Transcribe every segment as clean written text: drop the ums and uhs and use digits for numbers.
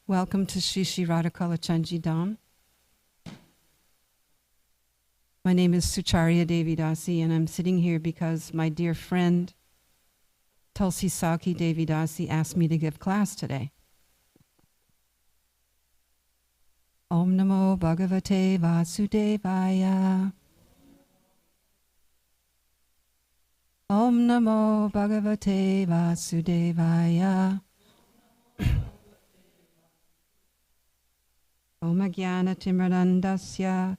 Welcome to Sri Sri Radhakala Chanji Dham. My name is Sucharya Devi Dasi, and I'm sitting here because my dear friend Tulsi Saki Devi Dasi asked me to give class today. Om Namo Bhagavate Vasudevaya. Om Namo Bhagavate Vasudevaya. Om Jnana Timradandasya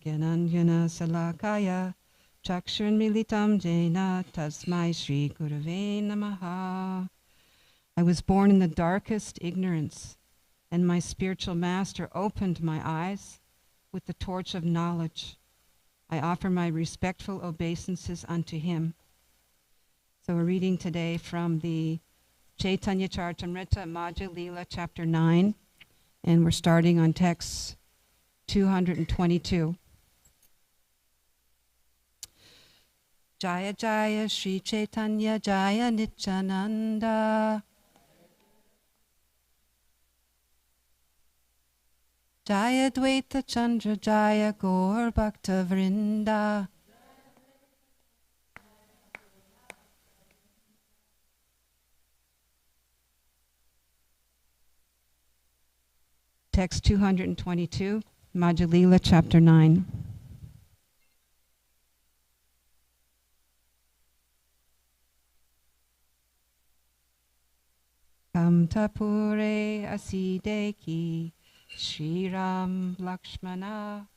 Gyananjana Salakaya Chakshurn Militam Jena Tasmai Shri Gurave Namaha. I was born in the darkest ignorance, and my spiritual master opened my eyes with the torch of knowledge. I offer my respectful obeisances unto him. So we're reading today from the Chaitanya Charitamrita Madhya Lila, chapter 9, and we're starting on text 222. Jaya Jaya Sri Chaitanya Jaya Nityananda. Jaya Dvaita Chandra Jaya Gaur Bhakta Vrinda. Text 222, Madhya Lila, chapter 9. Kamtapure asideki Shri Ram Lakshmana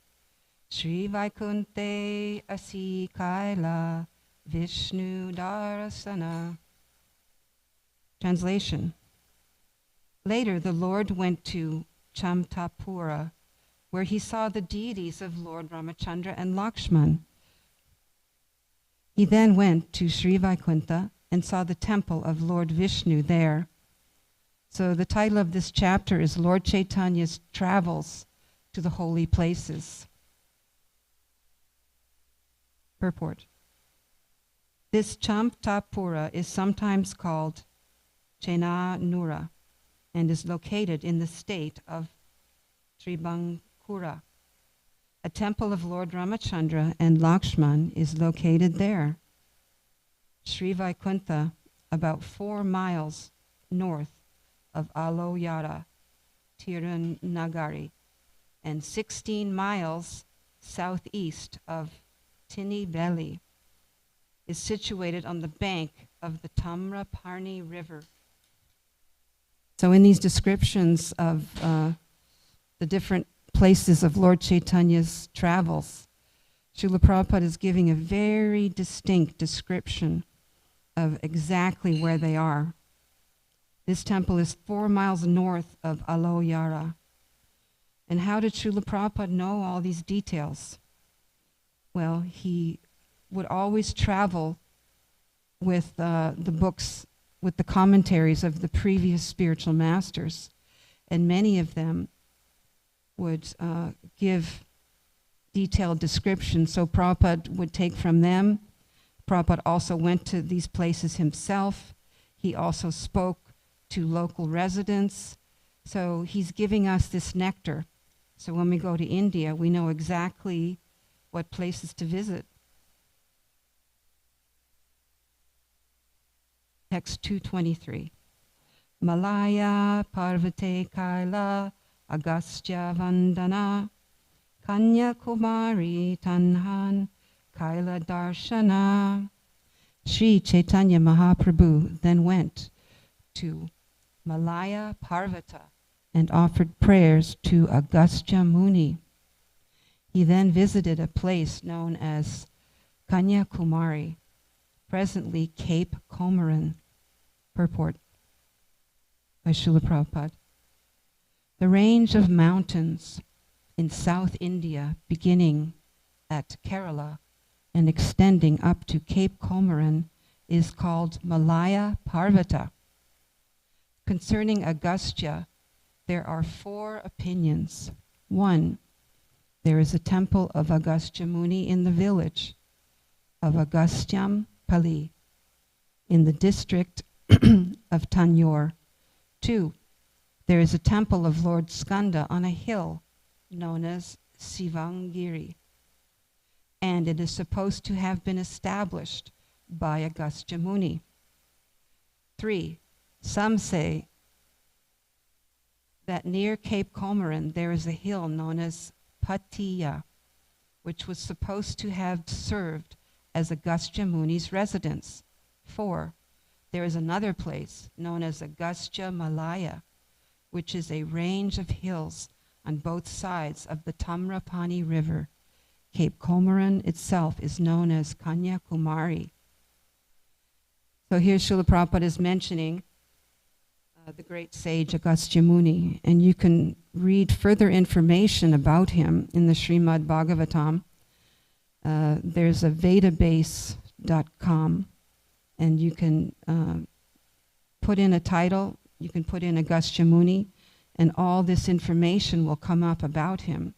Shri Vaikunte asi Kaila Vishnu Darasana. Translation. Later the Lord went to Chamtapura, where he saw the deities of Lord Ramachandra and Lakshman. He then went to Sri Vaikunta and saw the temple of Lord Vishnu there. So the title of this chapter is Lord Chaitanya's Travels to the Holy Places. Purport. This Chamtapura is sometimes called Chenanura and is located in the state of Tribankura. A temple of Lord Ramachandra and Lakshman is located there. Sri Vaikunta, about 4 miles north of Aloyara, Tirunagari, and 16 miles southeast of Tinibeli, is situated on the bank of the Tamraparni River. So in these descriptions of the different places of Lord Chaitanya's travels, Srila Prabhupada is giving a very distinct description of exactly where they are. This temple is 4 miles north of Aloyara. And how did Srila Prabhupada know all these details? Well, he would always travel with the books, with the commentaries of the previous spiritual masters, and many of them would give detailed descriptions. So Prabhupada would take from them. Prabhupada also went to these places himself. He also spoke to local residents. So he's giving us this nectar. So when we go to India, we know exactly what places to visit. Text 223. Malaya Parvate Kaila Agastya Vandana Kanya Kumari Tanhan Kaila Darshana. Sri Chaitanya Mahaprabhu then went to Malaya Parvata and offered prayers to Agastya Muni. He then visited a place known as Kanya Kumari, presently Cape Comorin. Purport by Srila Prabhupada. The range of mountains in South India, beginning at Kerala and extending up to Cape Comorin, is called Malaya Parvata. Concerning Agastya, there are 4 opinions. 1, there is a temple of Agastya Muni in the village of Agastyam Pali in the district of Tanjore. 2, There is a temple of Lord Skanda on a hill known as Sivangiri, and it is supposed to have been established by Agastya Muni. 3. Some say that near Cape Comorin there is a hill known as Patiya, which was supposed to have served as Agastya Muni's residence. 4. There is another place known as Agastya Malaya, which is a range of hills on both sides of the Tamrapani River. Cape Comorin itself is known as Kanyakumari. So here Srila Prabhupada is mentioning the great sage Agastya Muni, and you can read further information about him in the Srimad Bhagavatam. There's a vedabase.com, and you can put in a title, you can put in Agastya Muni, and all this information will come up about him.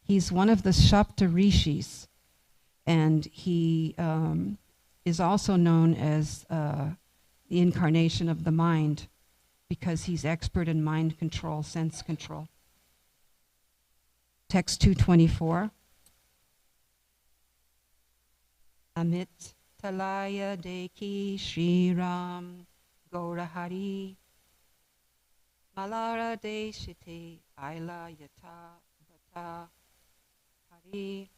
He's one of the Shapta Rishis, and he is also known as the incarnation of the mind, because he's expert in mind control, sense control. Text 224. Amit talaya deki Shri Ram Gaurahari Malara deshite Aila yata bata hari.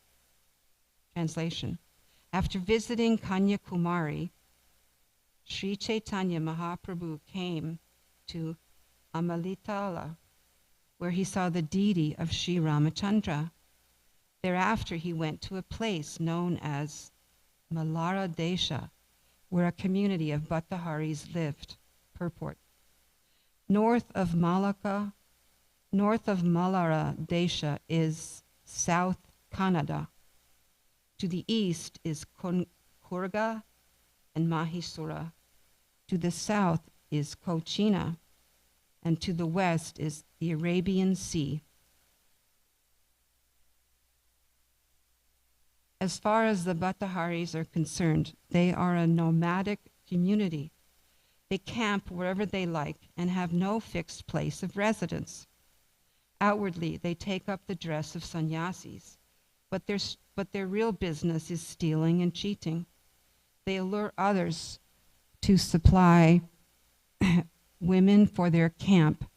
Translation. After visiting Kanyakumari, Sri Chaitanya Mahaprabhu came to Amalitala, where he saw the deity of Sri Ramachandra. Thereafter he went to a place known as Malara Desha, where a community of Bhattaharis lived. Purport. North of Malara Desha is South Kannada. To the east is Kurga and Mahisura. To the south is Kochina, and to the west is the Arabian Sea. As far as the Bhattaharis are concerned, they are a nomadic community. They camp wherever they like and have no fixed place of residence. Outwardly, they take up the dress of sannyasis, but their real business is stealing and cheating. They allure others to supply women for their camp,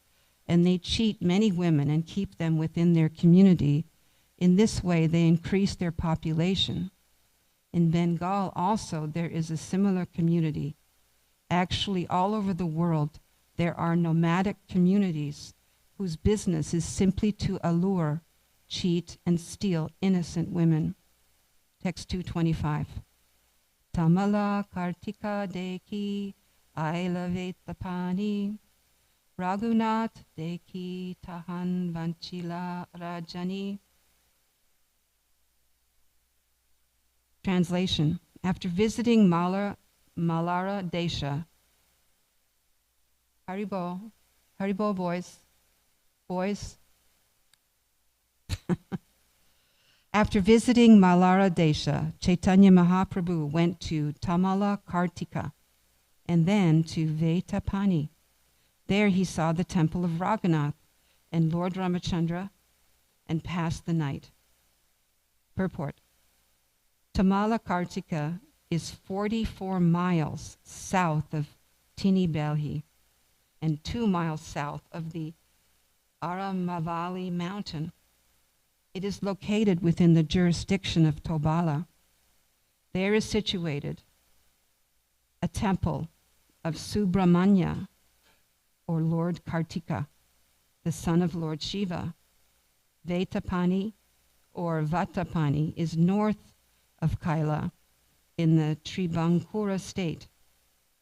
and they cheat many women and keep them within their community. In this way, they increase their population. In Bengal also, there is a similar community. Actually, all over the world, there are nomadic communities whose business is simply to allure, cheat, and steal innocent women. Text 225. Tamala Kartika Deki Ailavetapani Raghunath Deki Tahan Vanchila Rajani. Translation. After visiting Malara Desha, Haribo boys. After visiting Malara Desha, Chaitanya Mahaprabhu went to Tamala Kartika and then to Vetapani. There he saw the temple of Raghunath and Lord Ramachandra and passed the night. Purport. Tamala Kartika is 44 miles south of Tinibelhi and 2 miles south of the Aramavali mountain. It is located within the jurisdiction of Tobala. There is situated a temple of Subramanya, or Lord Kartika, the son of Lord Shiva. Vetapani, or Vatapani, is north of Kaila in the Tribankura state.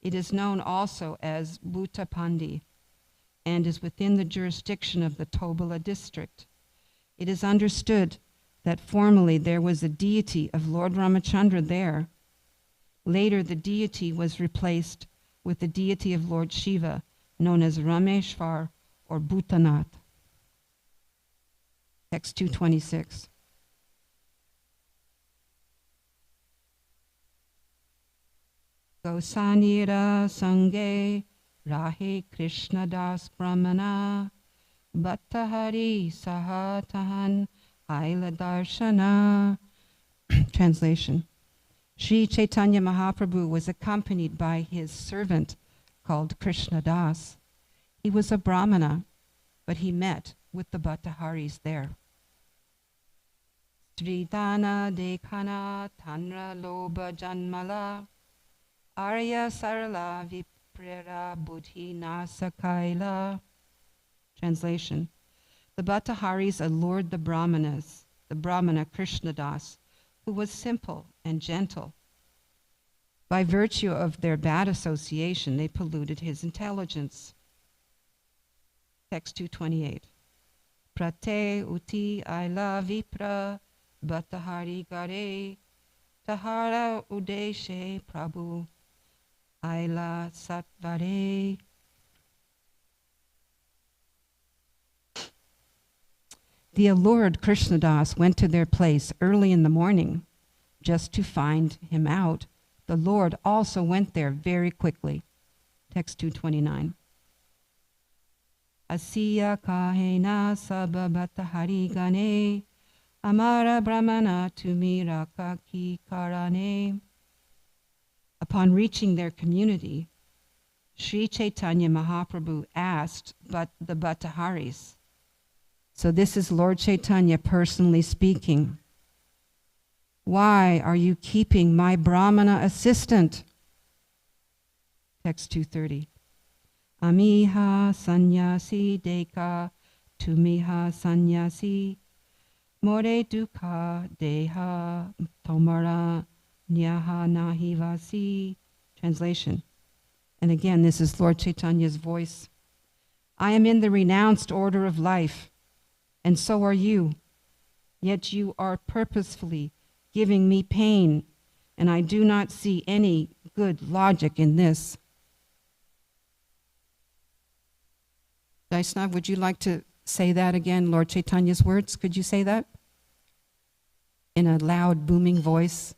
It is known also as Bhutapandi and is within the jurisdiction of the Tobala district. It is understood that formerly there was a deity of Lord Ramachandra there. Later, the deity was replaced with the deity of Lord Shiva, known as Rameshwar or Bhutanath. Text 226. Gosanira Sange Rahe Krishna Das Brahmana Bhattahari Sahatahan Aila Darshana. Translation. Sri Chaitanya Mahaprabhu was accompanied by his servant called Krishna Das. He was a Brahmana, but he met with the Bhattaharis there. Sridhana Dekhana Tanra Loba Janmala Arya Sarala Viprera Buddhi Nasakaila. Translation. The Bhattaharis allured the Brahmana Krishna Das, who was simple and gentle. By virtue of their bad association, they polluted his intelligence. Text 228. Prate uti aila vipra bhattahari gare tahara udeshe prabhu aila satvare. The allured Krishnadas went to their place early in the morning just to find him out. The Lord also went there very quickly. Text 229. Asiya kahena sababata harigane amara brahmana tumiraka ki karane. Upon reaching their community, Sri Chaitanya Mahaprabhu asked the Bhattaharis. So this is Lord Chaitanya personally speaking. Why are you keeping my Brahmana assistant? Text 230. Amiha sannyasi deka tumiha sannyasi more dukha deha tomara nyaha nahivasi. Translation. And again, this is Lord Chaitanya's voice. I am in the renounced order of life, and so are you. Yet you are purposefully giving me pain, and I do not see any good logic in this. Vaishnav, would you like to say that again, Lord Chaitanya's words? Could you say that in a loud, booming voice?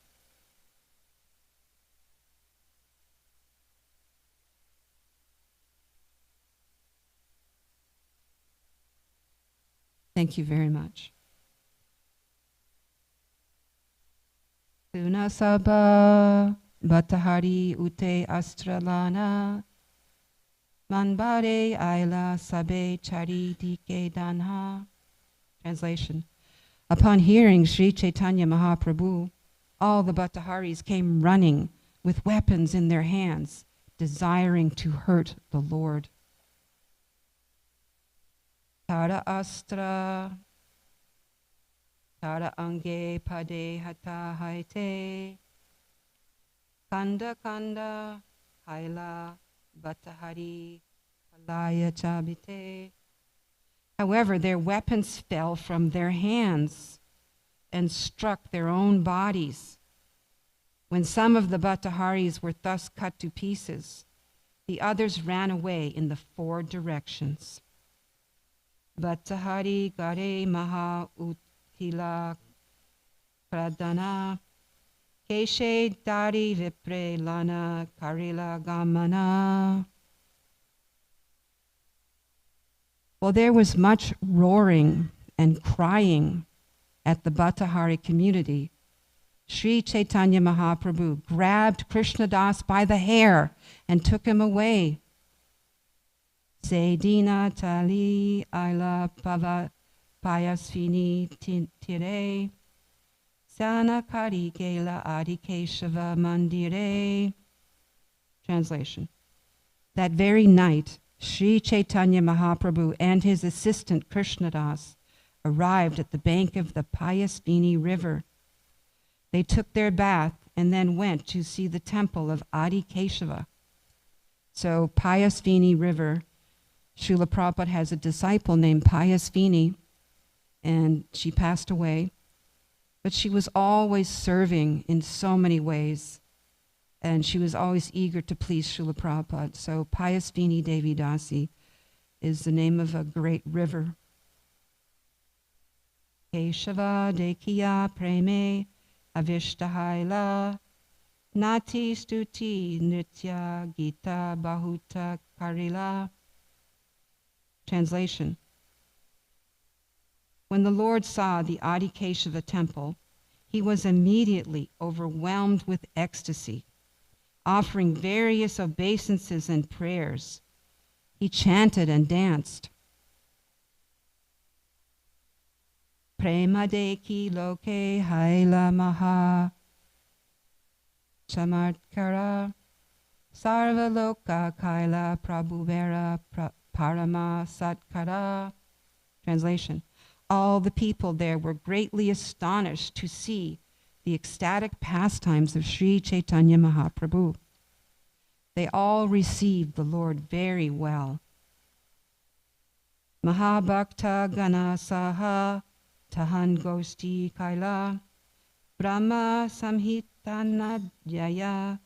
Thank you very much. Sunasaba Bhattahari Ute Astralana Manbare Aila Sabe Chari Dike Danha. Translation. Upon hearing Sri Chaitanya Mahaprabhu, all the Bhattaharis came running with weapons in their hands, desiring to hurt the Lord. Tara astra, tara ange pade hata haite, kanda kanda haila bhattahari palaya chabite. However, their weapons fell from their hands and struck their own bodies. When some of the Bhattaharis were thus cut to pieces, the others ran away in the 4 directions. Bhattahari gare maha utila pradana keshe dari vipre lana karila gamana. Well, there was much roaring and crying at the Bhattahari community. Sri Chaitanya Mahaprabhu grabbed Krishnadas by the hair and took him away. Sedina tali aila pava payasvini tire sanakari gela adikeshava mandire. Translation. That very night, Sri Chaitanya Mahaprabhu and his assistant Krishnadas arrived at the bank of the Payasvini River. They took their bath and then went to see the temple of Adi Keshava. So Payasvini River, Srila Prabhupada has a disciple named Payasvini, and she passed away. But she was always serving in so many ways, and she was always eager to please Srila Prabhupada. So Payasvini Devi Dasi is the name of a great river. Keshava Dekiya Preme Avishtahaila Nati stuti nritya gita bahuta karila. Translation. When the Lord saw the Adikeshava temple, he was immediately overwhelmed with ecstasy, offering various obeisances and prayers. He chanted and danced. Prema deki loke haila maha chamartkara sarva loka kaila prabhuvera parama satkara. Translation. All the people there were greatly astonished to see the ecstatic pastimes of Sri Chaitanya Mahaprabhu. They all received the Lord very well. Mahabhakta Gana Saha Tahan Gosti Kaila Brahma Samhitanadhyaya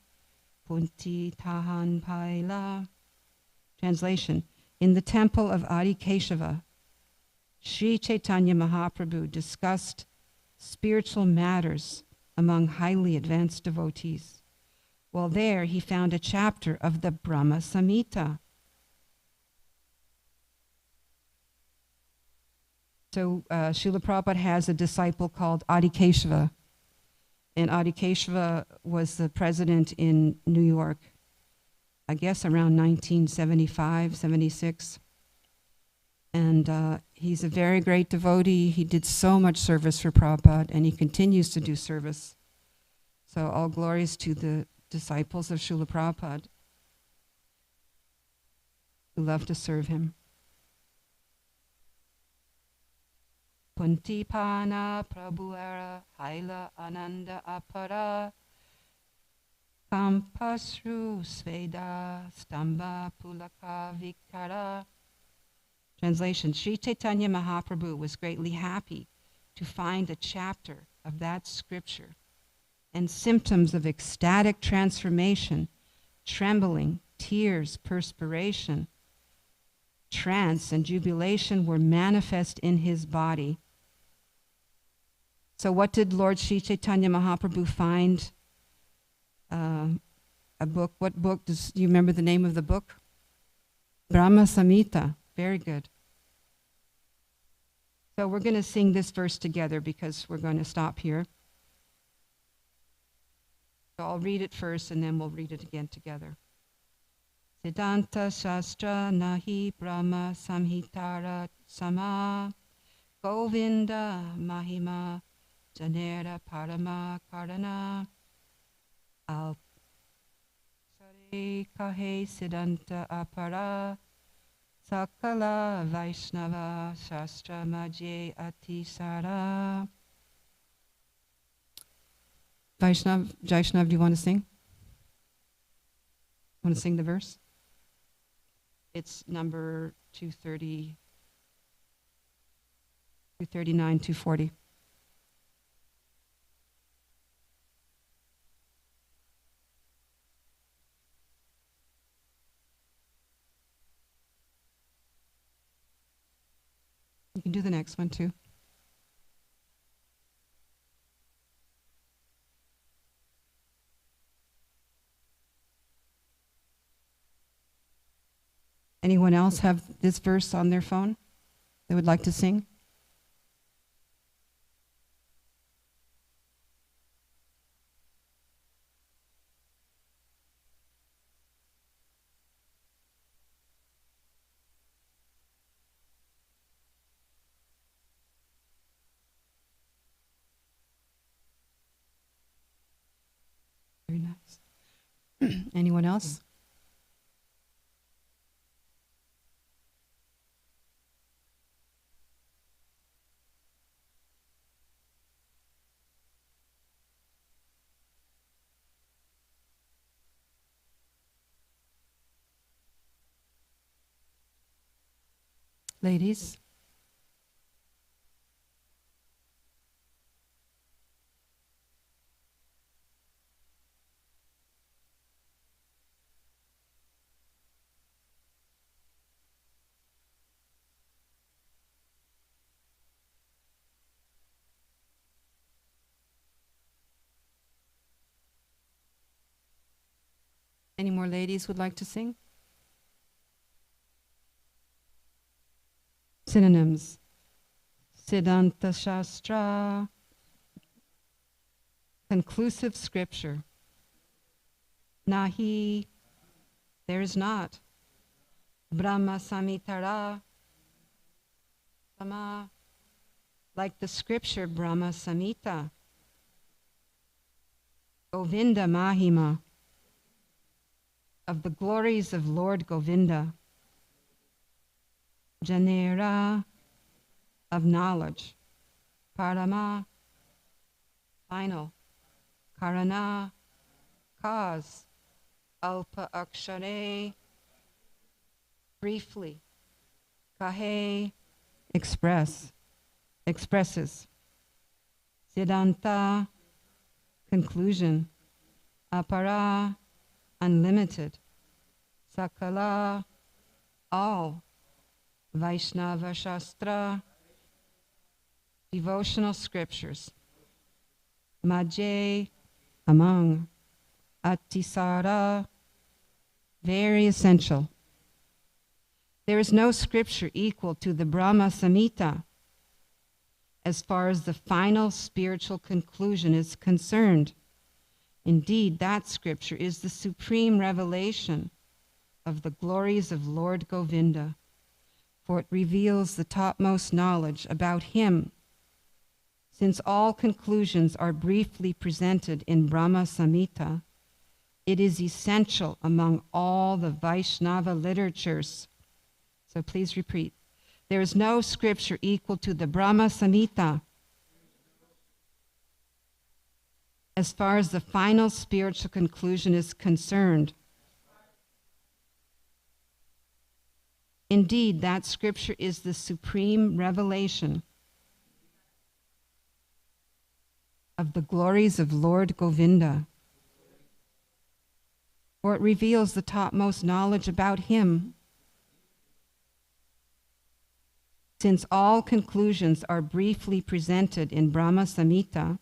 Punti Tahan Paila. Translation. In the temple of Adikeshava, Sri Chaitanya Mahaprabhu discussed spiritual matters among highly advanced devotees. While there, he found a chapter of the Brahma Samhita. So Srila Prabhupada has a disciple called Adikeshava, and Adikeshava was the president in New York, I guess around 1975, 76. And he's a very great devotee. He did so much service for Prabhupada, and he continues to do service. So all glories to the disciples of Srila Prabhupada who love to serve him. Puntipana Prabhuara Haila Ananda Apara Kampasru Sveda Stamba Pulaka Vikara. Translation. Sri Chaitanya Mahaprabhu was greatly happy to find a chapter of that scripture, and symptoms of ecstatic transformation, trembling, tears, perspiration, trance, and jubilation were manifest in his body. So what did Lord Sri Chaitanya Mahaprabhu find? A book. What book? Do you remember the name of the book? Brahma Samhita. Very good. So we're going to sing this verse together because we're going to stop here. So I'll read it first and then we'll read it again together. Siddhanta Shastra Nahi Brahma Samhitara Sama Govinda Mahima Janera Parama Karana Al Sare Kahe Siddhanta Apara Sakala Vaishnava Shastra Majye Atisara. Vaishnav, do you want to sing? Want to sing the verse? It's number 230, 239, 240. You can do the next one too. Anyone else have this verse on their phone they would like to sing? Very nice. Anyone else? Ladies? Any more ladies would like to sing? Synonyms. Siddhanta Shastra, conclusive scripture. Nahi, there is not. Brahma Samitara, Sama, like the scripture Brahma Samhita. Govinda Mahima, of the glories of Lord Govinda. Janera, of knowledge. Parama, final. Karana, cause. Alpa Akshare, briefly. Kahe, expresses. Siddhanta, conclusion. Apara, unlimited. Sakala, all. Vaishnava Shastra, devotional scriptures. Majje, among. Atisara, very essential. There is no scripture equal to the Brahma Samhita as far as the final spiritual conclusion is concerned. Indeed, that scripture is the supreme revelation of the glories of Lord Govinda, for it reveals the topmost knowledge about him. Since all conclusions are briefly presented in Brahma Samhita, it is essential among all the Vaishnava literatures. So please repeat. There is no scripture equal to the Brahma Samhita as far as the final spiritual conclusion is concerned. Indeed, that scripture is the supreme revelation of the glories of Lord Govinda, for it reveals the topmost knowledge about him. Since all conclusions are briefly presented in Brahma Samhita,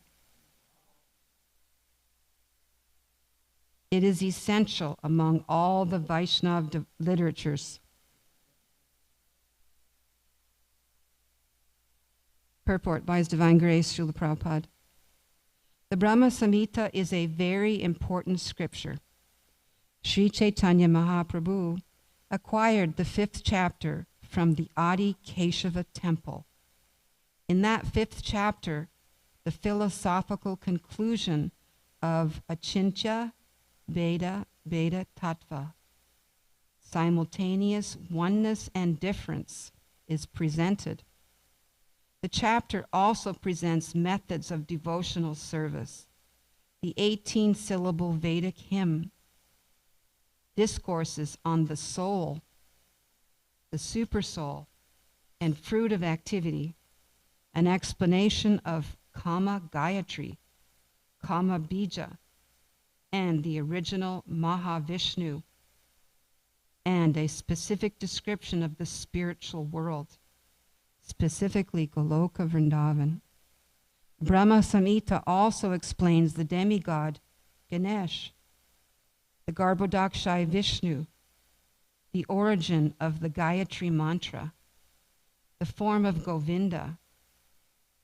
it is essential among all the Vaishnava literatures. Purport by His Divine Grace, Srila Prabhupada. The Brahma Samhita is a very important scripture. Sri Chaitanya Mahaprabhu acquired the 5th chapter from the Adi Keshava temple. In that 5th chapter, the philosophical conclusion of Achintya Veda Veda Tattva, simultaneous oneness and difference, is presented. The chapter also presents methods of devotional service, the 18-syllable Vedic hymn, discourses on the soul, the supersoul, and fruit of activity, an explanation of Kama Gayatri, Kama Bija, and the original Mahavishnu, and a specific description of the spiritual world, specifically Goloka Vrindavan. Brahma Samhita also explains the demigod Ganesh, the Garbhodakshai Vishnu, the origin of the Gayatri mantra, the form of Govinda,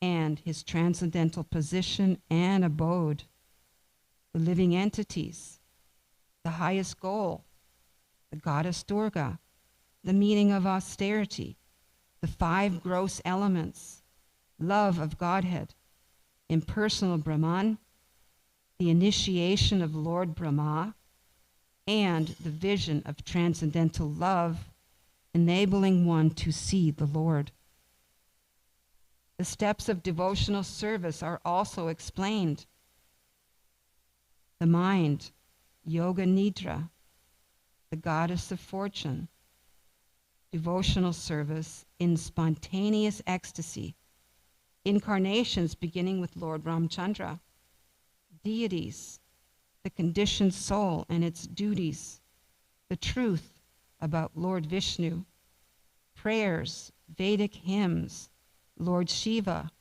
and his transcendental position and abode, the living entities, the highest goal, the goddess Durga, the meaning of austerity, the 5 gross elements, love of Godhead, impersonal Brahman, the initiation of Lord Brahma, and the vision of transcendental love, enabling one to see the Lord. The steps of devotional service are also explained. The mind, Yoga Nidra, the goddess of fortune, devotional service in spontaneous ecstasy, incarnations beginning with Lord Ramchandra, deities, the conditioned soul and its duties, the truth about Lord Vishnu, prayers, Vedic hymns, Lord Shiva,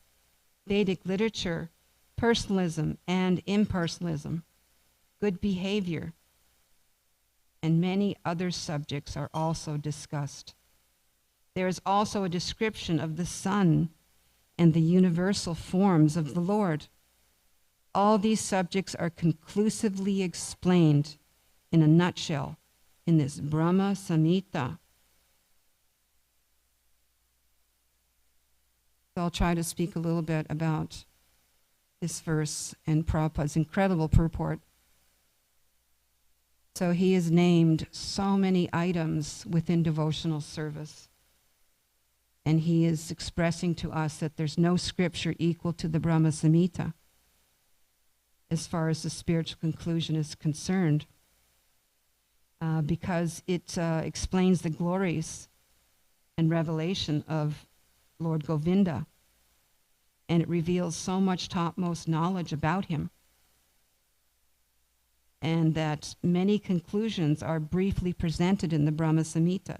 Vedic literature, personalism and impersonalism, good behavior, and many other subjects are also discussed. There is also a description of the Son and the universal forms of the Lord. All these subjects are conclusively explained in a nutshell in this Brahma Samhita. So I'll try to speak a little bit about this verse and Prabhupada's incredible purport. So he has named so many items within devotional service. And he is expressing to us that there's no scripture equal to the Brahma Samhita as far as the spiritual conclusion is concerned, because it explains the glories and revelation of Lord Govinda, and it reveals so much topmost knowledge about him, and that many conclusions are briefly presented in the Brahma Samhita.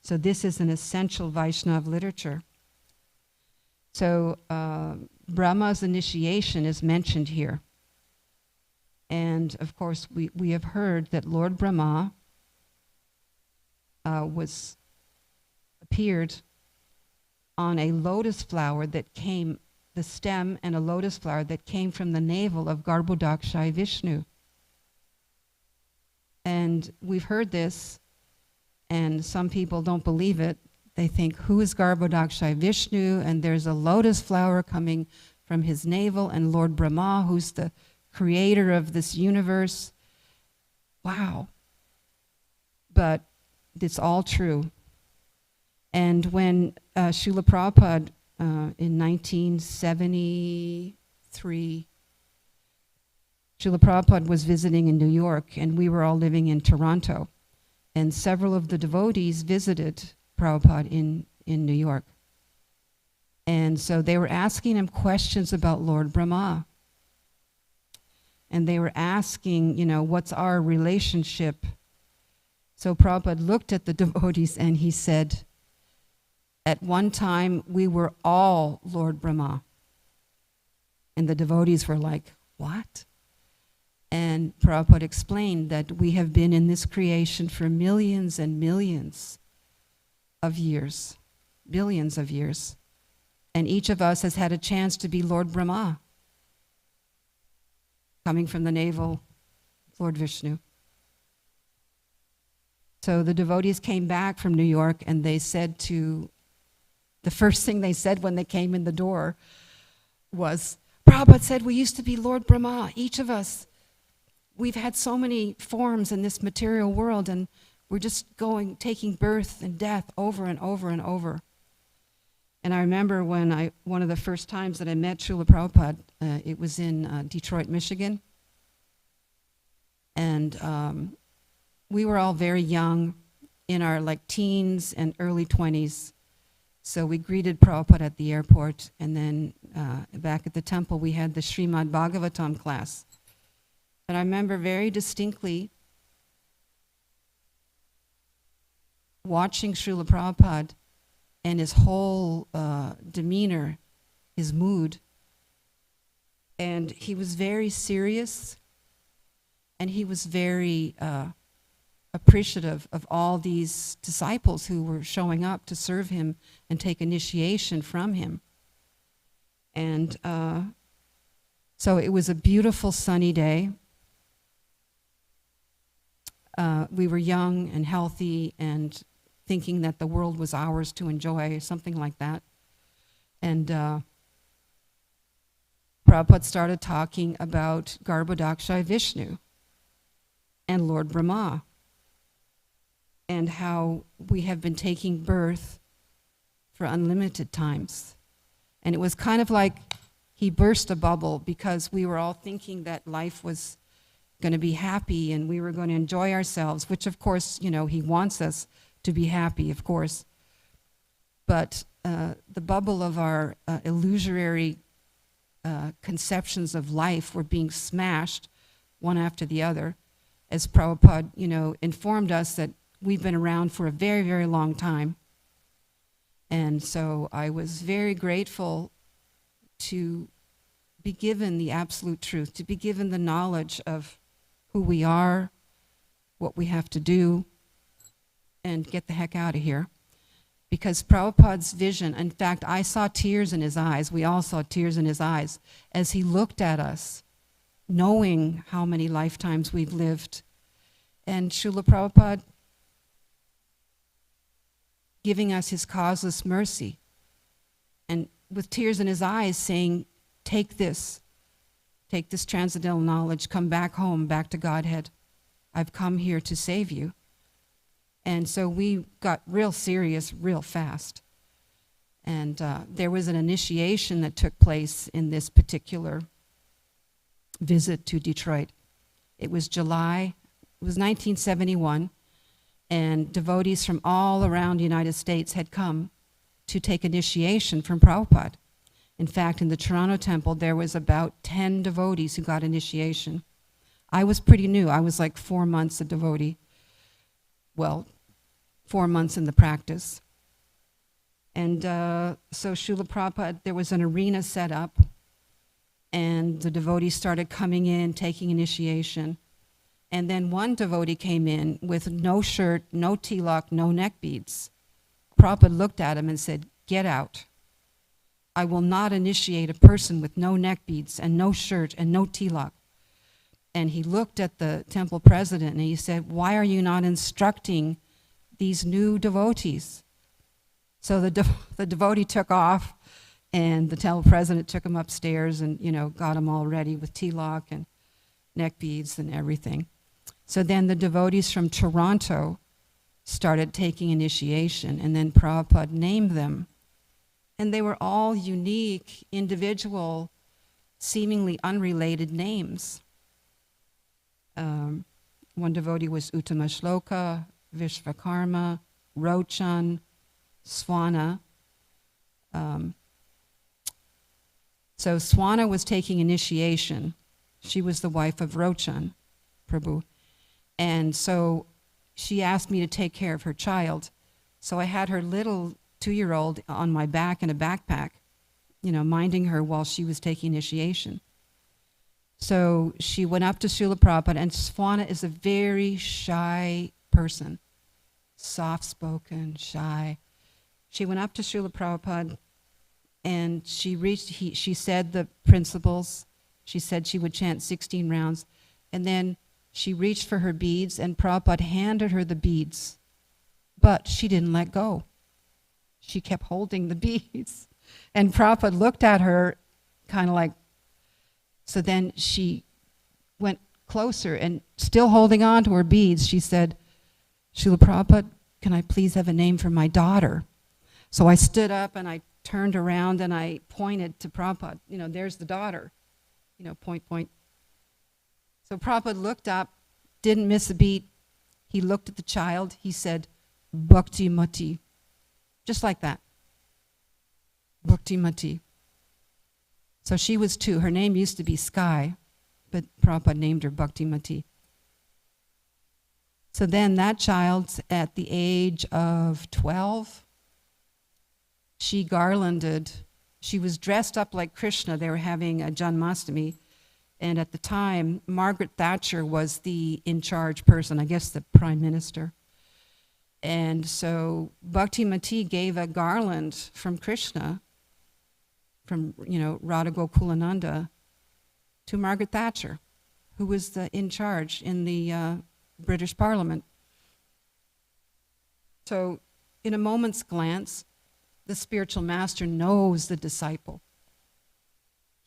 So this is an essential Vaishnava literature. So Brahma's initiation is mentioned here. And of course, we have heard that Lord Brahma appeared on a lotus flower that came, the stem and a lotus flower that came from the navel of Garbhodakshai Vishnu. And we've heard this, and some people don't believe it. They think, who is Garbhodakshai Vishnu? And there's a lotus flower coming from his navel, and Lord Brahma, who's the creator of this universe. Wow. But it's all true. And when Srila Prabhupada in 1973, Srila Prabhupada was visiting in New York, and we were all living in Toronto. And several of the devotees visited Prabhupada in New York. And so they were asking him questions about Lord Brahma. And they were asking, what's our relationship? So Prabhupada looked at the devotees and he said, at one time we were all Lord Brahma. And the devotees were like, what? And Prabhupada explained that we have been in this creation for millions and millions of years, billions of years. And each of us has had a chance to be Lord Brahma, coming from the navel of Lord Vishnu. So the devotees came back from New York, and they said the first thing they said when they came in the door was, Prabhupada said we used to be Lord Brahma, each of us. We've had so many forms in this material world, and we're just taking birth and death over and over and over. And I remember one of the first times that I met Srila Prabhupada, it was in Detroit, Michigan. And we were all very young, in our teens and early 20s. So we greeted Prabhupada at the airport, and then back at the temple we had the Srimad Bhagavatam class. And I remember very distinctly watching Srila Prabhupada and his whole demeanor, his mood. And he was very serious, and he was very appreciative of all these disciples who were showing up to serve him and take initiation from him. And so it was a beautiful sunny day. We were young and healthy and thinking that the world was ours to enjoy, something like that. And Prabhupada started talking about Garbhodakshai Vishnu and Lord Brahma, and how we have been taking birth for unlimited times. And it was kind of like he burst a bubble, because we were all thinking that life was going to be happy and we were going to enjoy ourselves, which of course, he wants us to be happy, of course. But the bubble of our illusory conceptions of life were being smashed one after the other, as Prabhupada, informed us that we've been around for a very, very long time. And so I was very grateful to be given the absolute truth, to be given the knowledge of who we are, what we have to do and get the heck out of here. Because Prabhupada's vision, in fact, I saw tears in his eyes, we all saw tears in his eyes, as he looked at us, knowing how many lifetimes we've lived. And Srila Prabhupada giving us his causeless mercy, and with tears in his eyes saying, take this transcendental knowledge, come back home, back to Godhead. I've come here to save you. And so we got real serious real fast. And there was an initiation that took place in this particular visit to Detroit. It was 1971, and devotees from all around the United States had come to take initiation from Prabhupada. In fact, in the Toronto temple, there was about 10 devotees who got initiation. I was pretty new. I was like 4 months a devotee. Well, 4 months in the practice. And so Srila Prabhupada, there was an arena set up, and the devotees started coming in, taking initiation. And then one devotee came in with no shirt, no tilak, no neck beads. Prabhupada looked at him and said, get out. I will not initiate a person with no neck beads and no shirt and no tilak. And he looked at the temple president and he said, why are you not instructing these new devotees? So the devotee took off, and the temple president took him upstairs and, got him all ready with tilak and neck beads and everything. So then the devotees from Toronto started taking initiation, and then Prabhupada named them. And they were all unique, individual, seemingly unrelated names. One devotee was Uttama Shloka, Vishvakarma, Rochan, Swana. So Swana was taking initiation. She was the wife of Rochan Prabhu. And so she asked me to take care of her child. So I had her little 2-year-old on my back in a backpack, minding her while she was taking initiation. So she went up to Srila Prabhupada, and Swana is a very shy person, soft-spoken, shy. She went up to Srila Prabhupada, and she said the principles. She said she would chant 16 rounds, and then she reached for her beads, and Prabhupada handed her the beads, but she didn't let go. She kept holding the beads, and Prabhupada looked at her kind of like, so then she went closer, and still holding on to her beads, she said, Srila Prabhupada, can I please have a name for my daughter? So I stood up and I turned around and I pointed to Prabhupada, there's the daughter, point. So Prabhupada looked up, didn't miss a beat. He looked at the child, he said, Bhakti Mati. Just like that. Bhakti Mati. So she was 2. Her name used to be Sky, but Prabhupada named her Bhakti Mati. So then that child, at the age of 12, she garlanded. She was dressed up like Krishna. They were having a Janmashtami. And at the time, Margaret Thatcher was the in-charge person, I guess the prime minister. And so Bhakti Mati gave a garland from Krishna, from, Radha Gokulananda, to Margaret Thatcher, who was in charge in the British Parliament. So in a moment's glance, the spiritual master knows the disciple.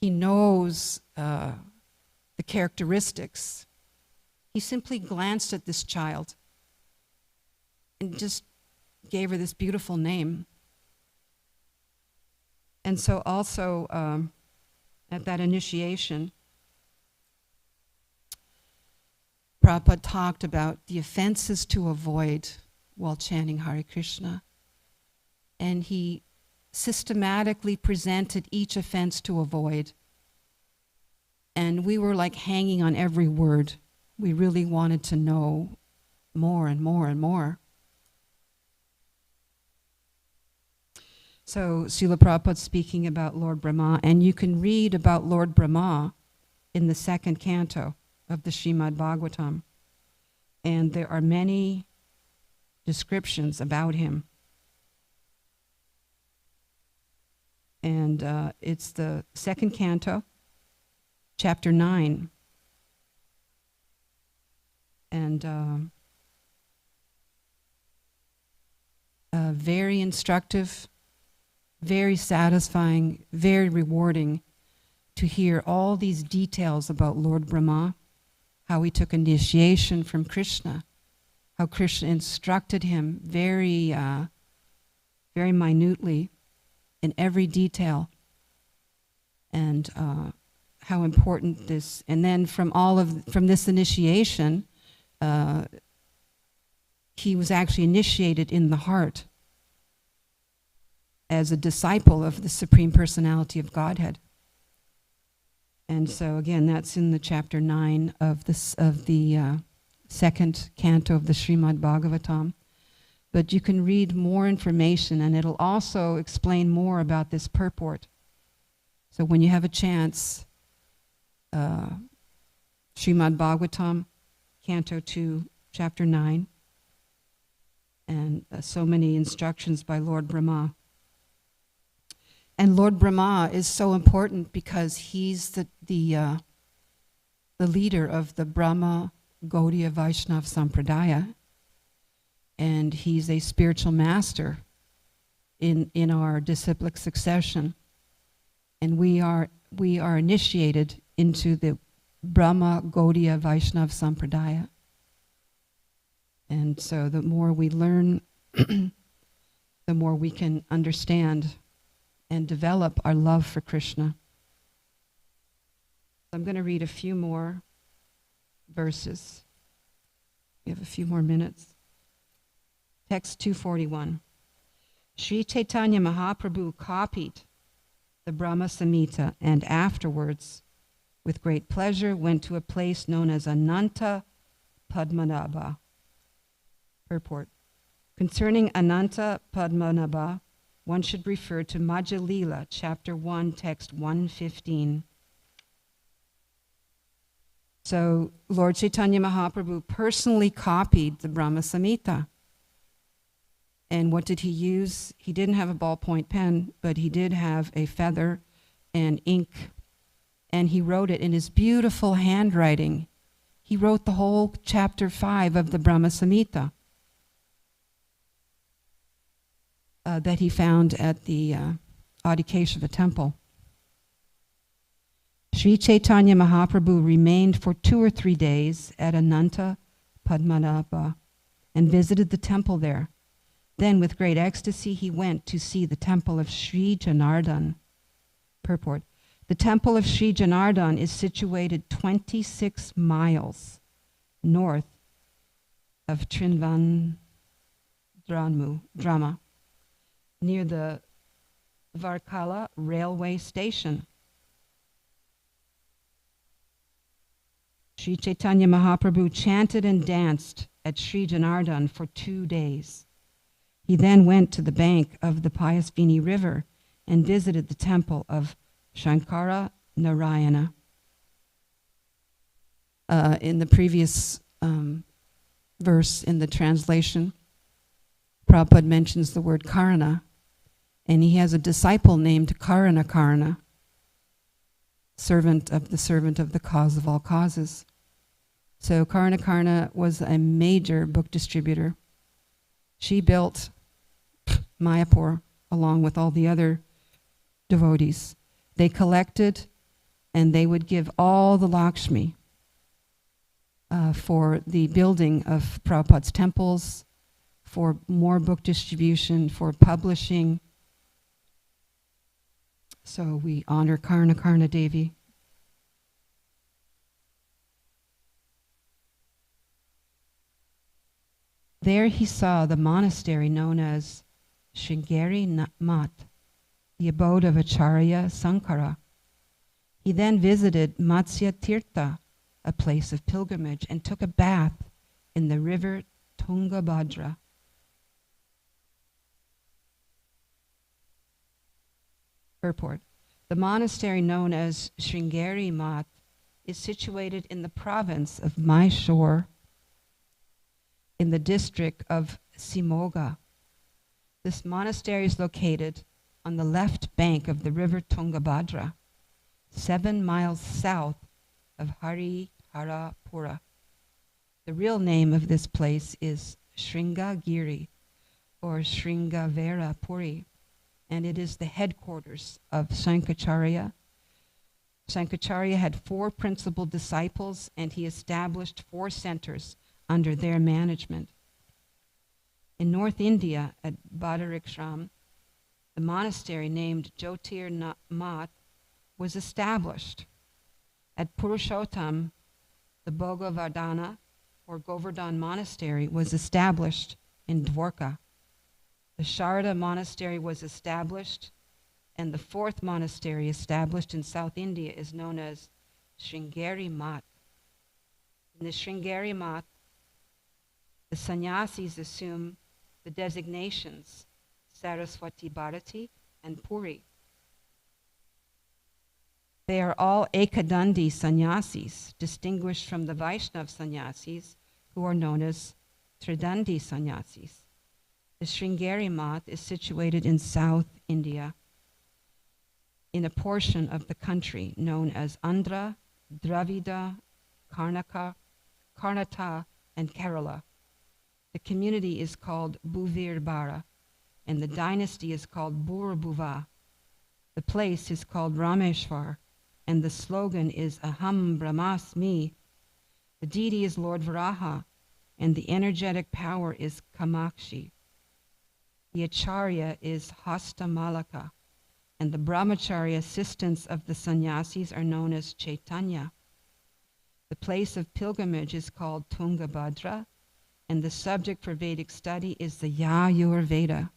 He knows the characteristics. He simply glanced at this child and just gave her this beautiful name. And so also at that initiation, Prabhupada talked about the offenses to avoid while chanting Hare Krishna. And he systematically presented each offense to avoid. And we were like hanging on every word. We really wanted to know more and more and more. So Srila Prabhupada speaking about Lord Brahma, and you can read about Lord Brahma in the 2nd canto of the Srimad Bhagavatam. And there are many descriptions about him. And it's the second canto, chapter 9. And very instructive, very satisfying, very rewarding to hear all these details about Lord Brahma, how he took initiation from Krishna, how Krishna instructed him very minutely in every detail, and how important this. And then from this initiation, he was actually initiated in the heart as a disciple of the Supreme Personality of Godhead. And so again, that's in the chapter 9 of the second canto of the Srimad Bhagavatam. But you can read more information, and it'll also explain more about this purport. So when you have a chance, Srimad Bhagavatam, Canto 2, Chapter 9, and so many instructions by Lord Brahma. And Lord Brahma is so important because he's the leader of the Brahma Gaudiya Vaishnava Sampradaya, and he's a spiritual master in our disciplic succession. And we are initiated into the Brahma Gaudiya Vaishnava Sampradaya. And so the more we learn, the more we can understand and develop our love for Krishna. I'm going to read a few more verses. We have a few more minutes. Text 241. Sri Chaitanya Mahaprabhu copied the Brahma Samhita, and afterwards, with great pleasure, went to a place known as Ananta Padmanabha. Purport. Concerning Ananta Padmanabha, one should refer to Madhya Lila, chapter 1, text 115. So Lord Chaitanya Mahaprabhu personally copied the Brahma Samhita. And what did he use? He didn't have a ballpoint pen, but he did have a feather and ink. And he wrote it in his beautiful handwriting. He wrote the whole chapter 5 of the Brahma Samhita that he found at the Adikeshava temple. Sri Chaitanya Mahaprabhu remained for 2 or 3 days at Ananta Padmanabha and visited the temple there. Then, with great ecstasy, he went to see the temple of Sri Janardhan. Purport. The temple of Sri Janardhan is situated 26 miles north of Trivandrum, near the Varkala railway station. Sri Chaitanya Mahaprabhu chanted and danced at Sri Janardhan for 2 days. He then went to the bank of the Payasvini River and visited the temple of Shankara Narayana. In the previous verse in the translation, Prabhupada mentions the word Karana, and he has a disciple named Karana, servant of the cause of all causes. So Karna was a major book distributor. She built Mayapur along with all the other devotees. They collected, and they would give all the Lakshmi for the building of Prabhupada's temples, for more book distribution, for publishing. So we honor Karna Devi. There he saw the monastery known as Sringeri Mat, the abode of Acharya Sankara. He then visited Matsya Tirtha, a place of pilgrimage, and took a bath in the river Tungabhadra. Purport. The monastery known as Sringeri Mat is situated in the province of Mysore, in the district of Simoga. This monastery is located on the left bank of the river Tungabhadra, 7 miles south of Hariharapura. The real name of this place is Sringagiri or Sringavera Puri, and it is the headquarters of Sankacharya. Sankacharya had 4 principal disciples, and he established 4 centers under their management. In North India, at Badarikshram, the monastery named Jyotir Math was established. At Purushottam, the Bhogavardhana or Govardhan Monastery was established in Dwarka. The Sharda Monastery was established, and the 4th monastery established in South India is known as Sringeri Math. In the Sringeri Math, the sannyasis assume the designations Saraswati Bharati and Puri. They are all Ekadandi sannyasis, distinguished from the Vaishnav sannyasis, who are known as Tridandi sannyasis. The Sringeri Math is situated in South India, in a portion of the country known as Andhra, Dravida, Karnataka, and Kerala. The community is called Buvirbara, and the dynasty is called Burbuva. The place is called Rameshwar, and the slogan is Aham Brahmasmi. The deity is Lord Varaha, and the energetic power is Kamakshi. The acharya is Hastamalaka, and the brahmacharya assistants of the sannyasis are known as Chaitanya. The place of pilgrimage is called Tungabhadra, and the subject for Vedic study is the Yajurveda.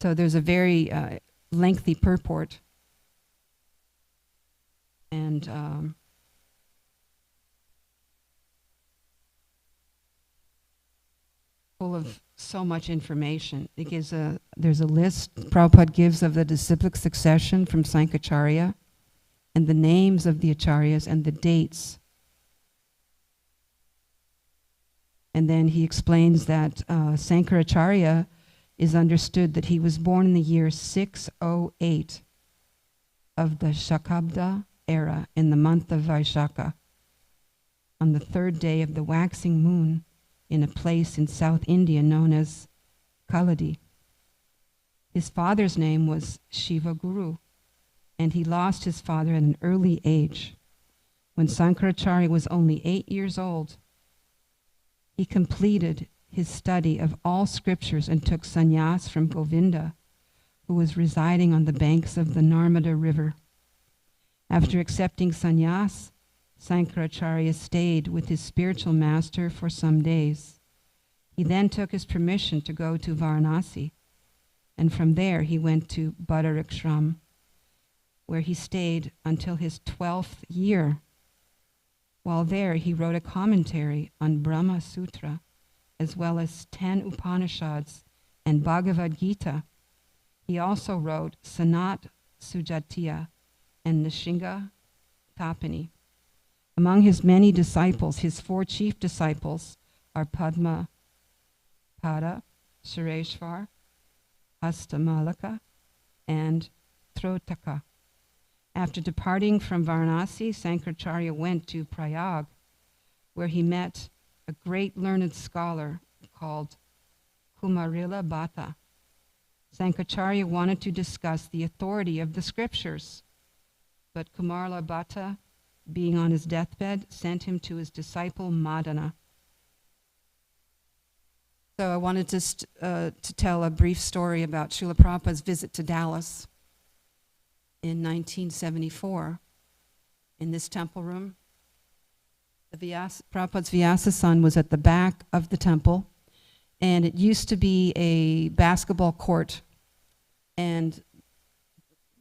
So there's a very lengthy purport, and full of so much information. It gives there's a list Prabhupada gives of the disciplic succession from Sankacharya, and the names of the acharyas and the dates. And then he explains that Sankaracharya is understood that he was born in the year 608 of the Shakabda era in the month of Vaishakha, on the 3rd day of the waxing moon, in a place in South India known as Kaladi. His father's name was Shiva Guru, and he lost his father at an early age. When Sankaracharya was only 8 years old, he completed his study of all scriptures and took sannyas from Govinda, who was residing on the banks of the Narmada River. After accepting sannyas, Sankaracharya stayed with his spiritual master for some days. He then took his permission to go to Varanasi, and from there he went to Badarikshram, where he stayed until his 12th year. While there, he wrote a commentary on Brahma Sutra, as well as 10 Upanishads and Bhagavad Gita. He also wrote Sanat Sujatiya and Nishinga Tapani. Among his many disciples, his 4 chief disciples are Padma Pada, Sureshwar, Hastamalaka, and Trotaka. After departing from Varanasi, Sankaracharya went to Prayag, where he met a great learned scholar called Kumarila Bhatta. Sankaracharya wanted to discuss the authority of the scriptures, but Kumarila Bhatta, being on his deathbed, sent him to his disciple Madana. So I wanted to tell a brief story about Srila Prabhupada's visit to Dallas in 1974. In this temple room, Prabhupada's Vyasa was at the back of the temple, and it used to be a basketball court, and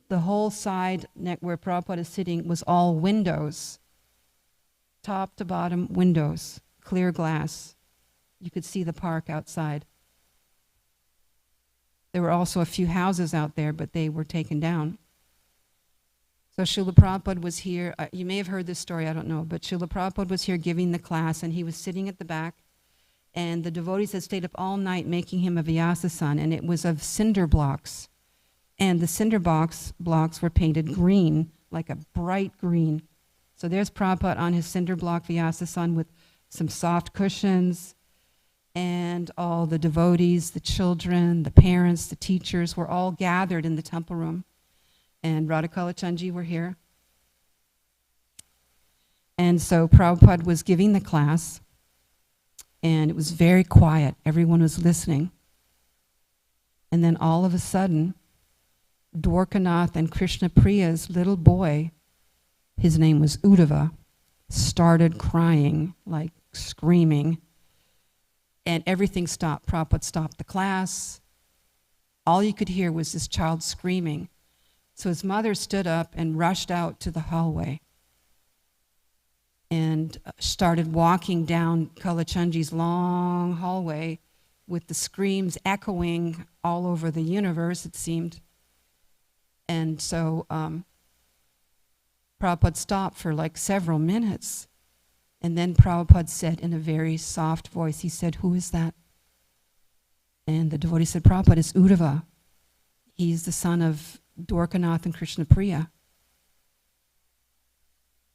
the whole side where Prabhupada is sitting was all windows, top to bottom windows, clear glass. You could see the park outside. There were also a few houses out there, but they were taken down. So Srila Prabhupada was here. You may have heard this story, I don't know, but Srila Prabhupada was here giving the class, and he was sitting at the back, and the devotees had stayed up all night making him a vyasa, and it was of cinder blocks. And the cinder blocks were painted green, like a bright green. So there's Prabhupada on his cinder block vyasa with some soft cushions, and all the devotees, the children, the parents, the teachers were all gathered in the temple room. And Radhakala Chandji were here. And so Prabhupada was giving the class, and it was very quiet. Everyone was listening. And then all of a sudden, Dwarkanath and Krishna Priya's little boy, his name was Uddhava, started crying, like screaming. And everything stopped. Prabhupada stopped the class. All you could hear was this child screaming. So his mother stood up and rushed out to the hallway and started walking down Kalachandji's long hallway with the screams echoing all over the universe, it seemed. And so Prabhupada stopped for like several minutes. And then Prabhupada said in a very soft voice, he said, "Who is that?" And the devotee said, "Prabhupada, it's Uddhava. He's the son of Dwarkanath and Krishna Priya."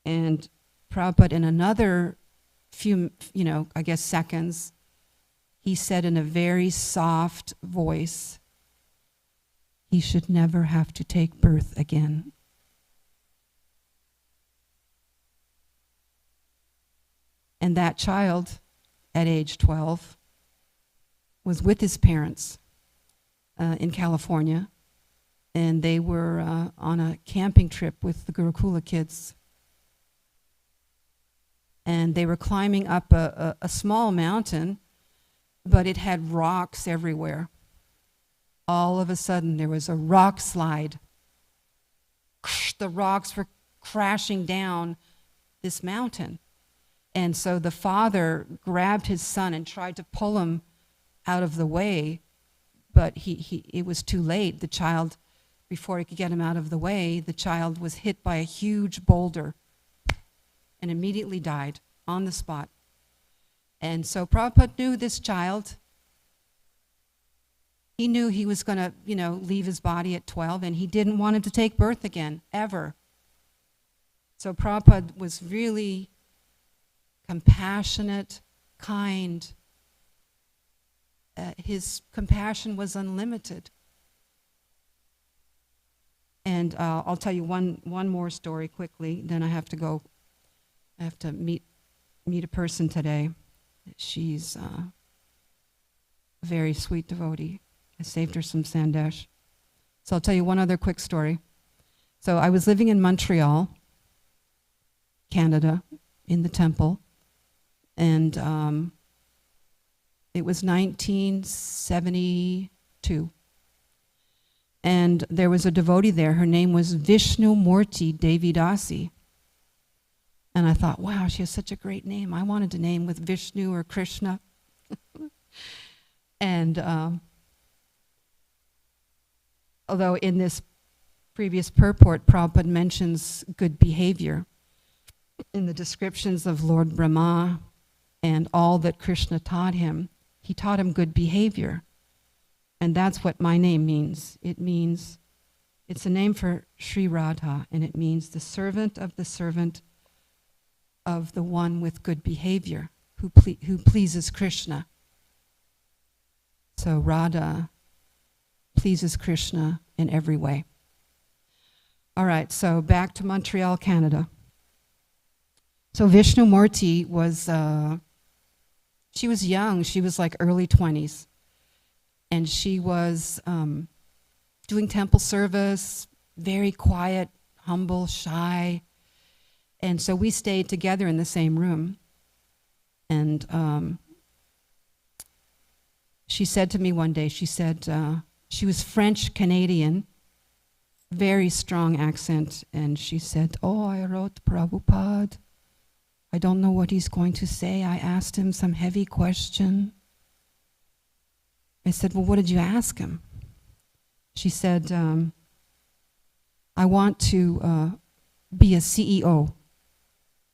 And Prabhupada, in another few, I guess seconds, he said in a very soft voice, "He should never have to take birth again." And that child, at age 12, was with his parents in California, and they were on a camping trip with the Gurukula kids. And they were climbing up a small mountain, but it had rocks everywhere. All of a sudden, there was a rock slide. The rocks were crashing down this mountain. And so the father grabbed his son and tried to pull him out of the way, but it was too late. The child, before he could get him out of the way, the child was hit by a huge boulder and immediately died on the spot. And so Prabhupada knew this child. He knew he was going to, leave his body at 12, and he didn't want him to take birth again, ever. So Prabhupada was really compassionate, kind. His compassion was unlimited. And I'll tell you one more story quickly, then I have to go. I have to meet a person today. She's a very sweet devotee. I saved her some sandesh. So I'll tell you one other quick story. So I was living in Montreal, Canada, in the temple, and it was 1972. And there was a devotee there. Her name was Vishnu Murti Devidasi. And I thought, wow, she has such a great name. I wanted to name with Vishnu or Krishna. And although in this previous purport, Prabhupada mentions good behavior in the descriptions of Lord Brahma and all that Krishna taught him, he taught him good behavior. And that's what my name means. It's a name for Sri Radha, and it means the servant of the one with good behavior, who pleases Krishna. So Radha pleases Krishna in every way. All right, so back to Montreal, Canada. So Vishnu Murti was, she was young. She was like early 20s. And she was doing temple service, very quiet, humble, shy. And so we stayed together in the same room. And she said to me one day, she said, she was French-Canadian, very strong accent. And she said, "Oh, I wrote Prabhupada. I don't know what he's going to say. I asked him some heavy question." I said, "Well, what did you ask him?" She said, "I want to be a CEO.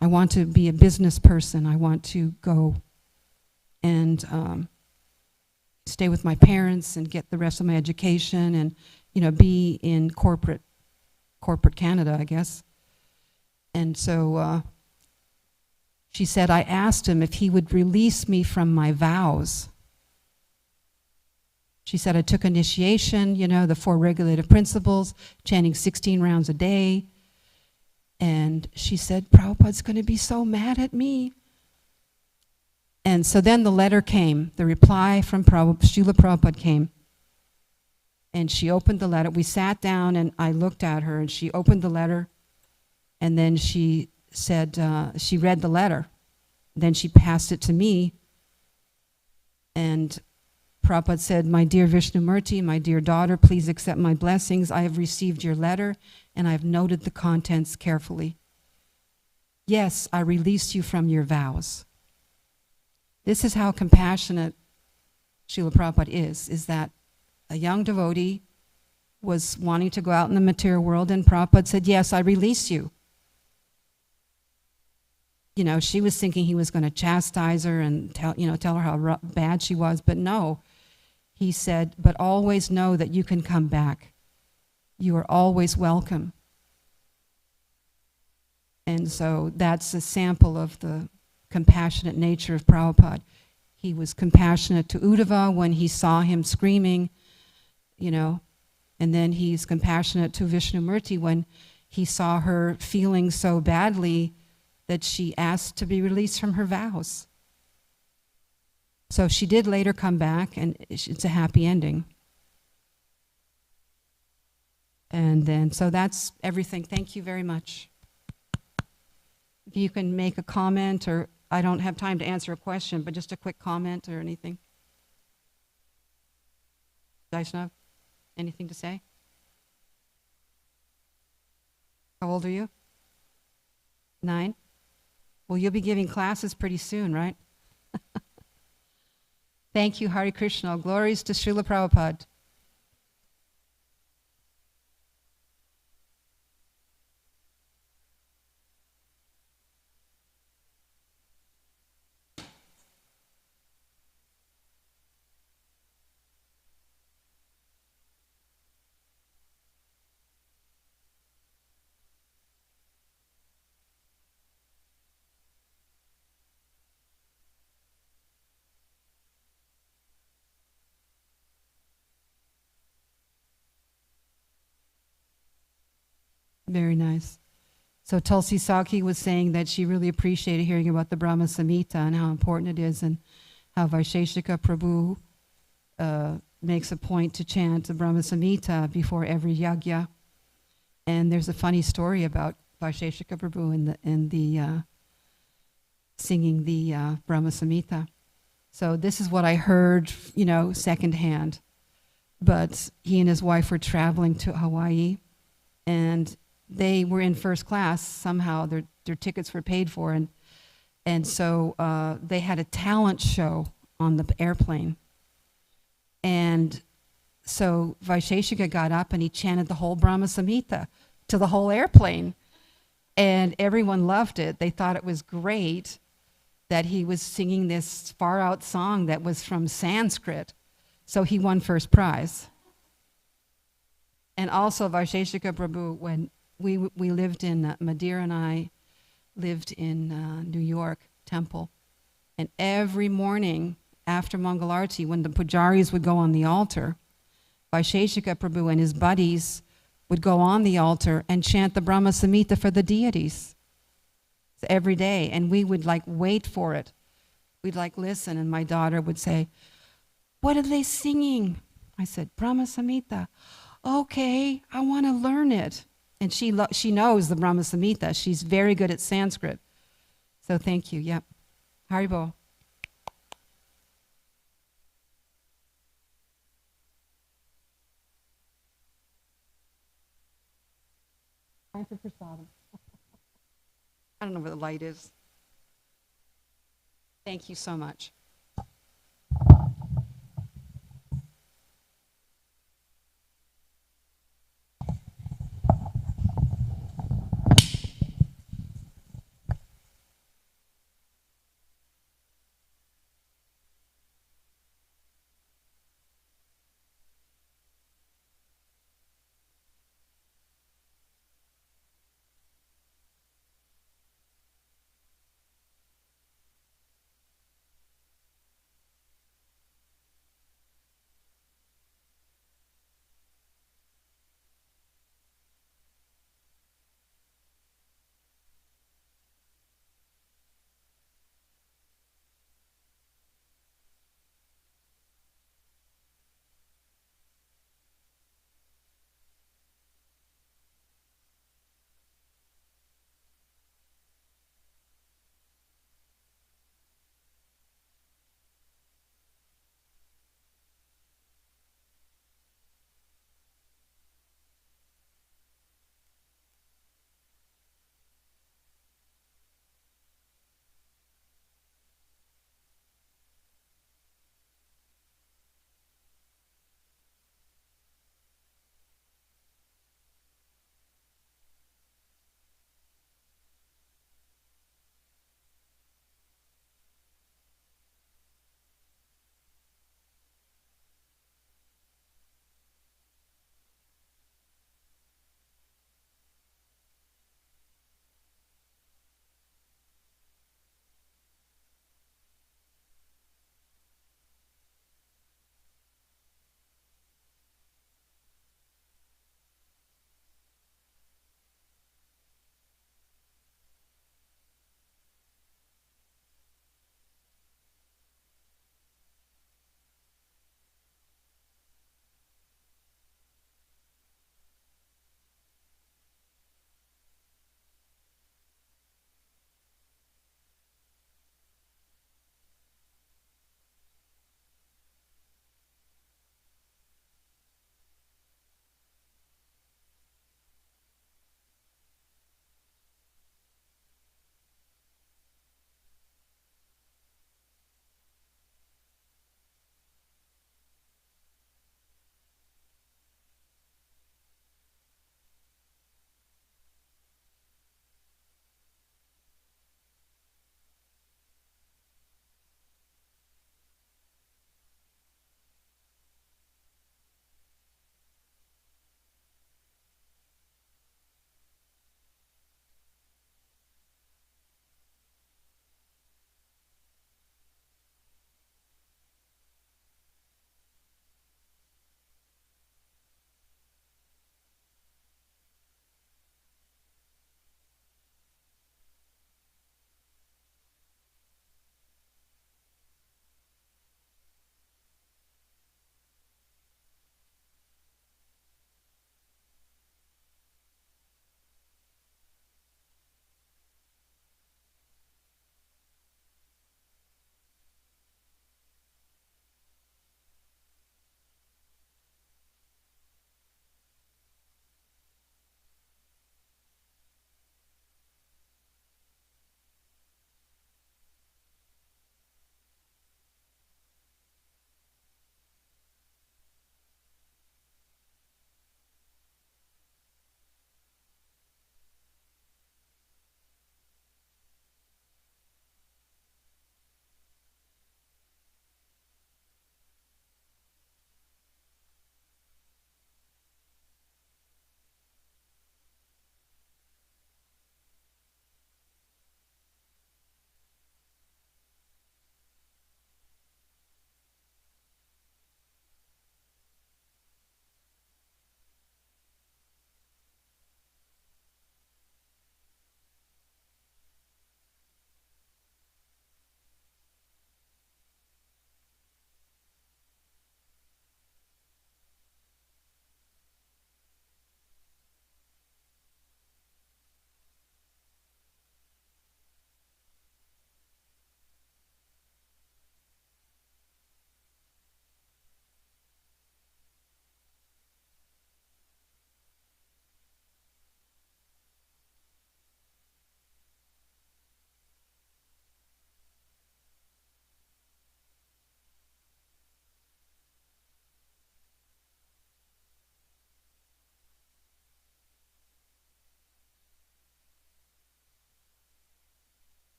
I want to be a business person. I want to go and stay with my parents and get the rest of my education and, be in corporate Canada, I guess. And so she said, I asked him if he would release me from my vows. She said, I took initiation, the 4 regulative principles, chanting 16 rounds a day. And she said, Prabhupada's going to be so mad at me. And so then the letter came, the reply from Srila Prabhupada came. And she opened the letter. We sat down and I looked at her and she opened the letter. And then she said, she read the letter. Then she passed it to me. And Prabhupada said, my dear Vishnumurti, my dear daughter, please accept my blessings. I have received your letter and I have noted the contents carefully. Yes, I release you from your vows. This is how compassionate Srila Prabhupada is that a young devotee was wanting to go out in the material world and Prabhupada said, yes, I release you. She was thinking he was going to chastise her and tell her how bad she was, but no. He said, but always know that you can come back. You are always welcome. And so that's a sample of the compassionate nature of Prabhupada. He was compassionate to Uddhava when he saw him screaming, and then he's compassionate to Vishnumurti when he saw her feeling so badly that she asked to be released from her vows. So she did later come back, and it's a happy ending. And then, so that's everything. Thank you very much. If you can make a comment, or I don't have time to answer a question, but just a quick comment or anything. Vaishnav, anything to say? How old are you? 9? Well, you'll be giving classes pretty soon, right? Thank you, Hare Krishna. Glories to Srila Prabhupada. Very nice. So Tulsi Saki was saying that she really appreciated hearing about the Brahma Samhita and how important it is, and how Vaisheshika Prabhu makes a point to chant the Brahma Samhita before every yagya. And there's a funny story about Vaisheshika Prabhu in the singing the Brahma Samhita. So this is what I heard, secondhand. But he and his wife were traveling to Hawaii, and they were in first class. Somehow their tickets were paid for, and so they had a talent show on the airplane. And so Vaisheshika got up and he chanted the whole Brahma Samhita to the whole airplane. And everyone loved it. They thought it was great that he was singing this far out song that was from Sanskrit. So he won first prize. And also Vaisheshika Prabhu, when we lived in, Madeira and I lived in New York Temple. And every morning after Mangalarti, when the pujaris would go on the altar, Vaisheshika Prabhu and his buddies would go on the altar and chant the Brahma Samhita for the deities every day. And we would wait for it. We'd listen, and my daughter would say, "What are they singing?" I said, "Brahma Samhita." "Okay, I want to learn it." And she knows the Brahma Samhita. She's very good at Sanskrit. So thank you. Yep. Haribol. Time for prasadam. I don't know where the light is. Thank you so much.